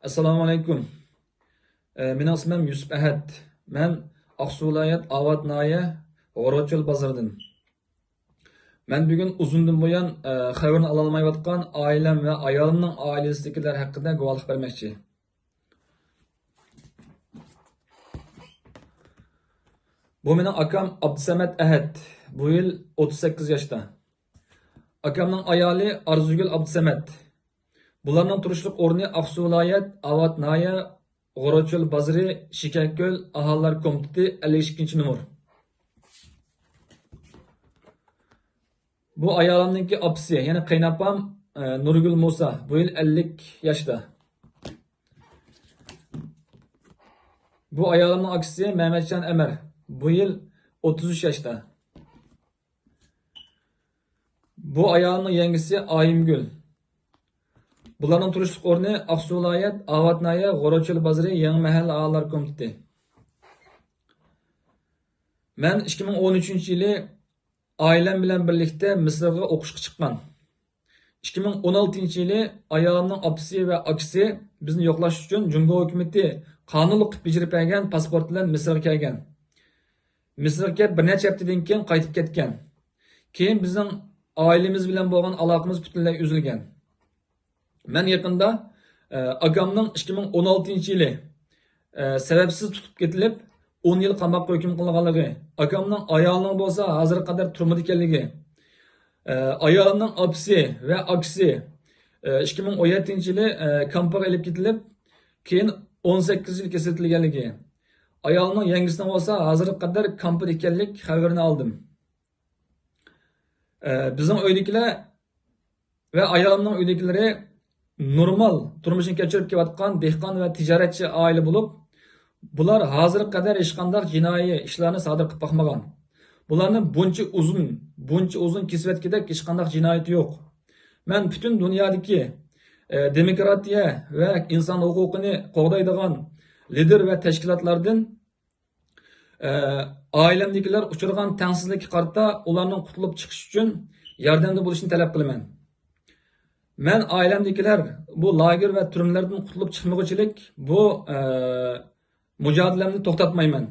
Assalomu alaykum. Mening ismim Yusuf Ahad. Men Aqsu viloyat Avat nahiya G'orochil bozoridan. Men bugun uzundan buyon xabarni ala olmayotgan oilam va ayolimning oilasidagilar haqida guvohlik bermoqchi. Bu mening akam Abdusamad Ahad. Bu yil 38 yoshda. Akamning ayoli Arzugul Abdusamad. Bularning turishlik o'rni Aqsu viloyat Avat nahiya G'orochil bozori Shikakko'l aholilar komiteti 52-numur. Bu ayolimningki apisi, ya'ni qaynopam Nurgul Musa. Bu yil 50 yoshda. Bu ayolimning akisi Mehmetcan Ömer. Bu yil 33 yoshda. Bu ayolimning yangisi Ayimgul. Bularning turishlik o'rni Aqsu viloyat Avat nahiya G'orochil bozori Yangi mahalla aholilar komiteti. Men 2013-yili ailem bilan birlikte Misrga o'qishga chiqqan. 2016-yili ayolimning apisi va akisi bizni yo'qlash uchun Jungo hukumati qonunliq bijirib bergan pasport bilan Misrga kelgan. Misrga kelib bir necha haftadan keyin qaytib ketgan. Keyin bizning oilamiz bilan bo'lgan aloqamiz butunlay uzilgan. Men yaqinda akamning 2016-yili sebepsiz tutib ketilib 10 yil qamoqqa hukm qilinganligi, akamning ayolining bo'lsa hozirga qadar turmadi ekanligi, ayolimning apisi va akisi 2017-yili kampaga olib ketilib, keyin 18 yil kesilganligi, ayolimning yangisining bo'lsa hozirga qadar kampda ekanlik xabarini oldim. Bizning uydagilar va ayolimning uydagilari normal turmushni kechirib kelayotgan dehqon va tijoratchi oila bo'lib, bular hozirga qadar hech qanday jinoiy ishlarni sodir qilib boqmagan. Bularning buncha uzun kisvetkidek hech qanday jinoyati yo'q. Men butun dunyodagi demokratiya va inson huquqini qo'g'daydigan lider va tashkilotlardan oilamdagilar uchirgan tengsizlikka qarata ularning qutulib chiqish uchun yordamda bo'lishini talab qilaman. Men ailemdekiler bu lager ve türmlerden kurtulup çıkmaguchilik bu mücadilemni to'xtatmayman.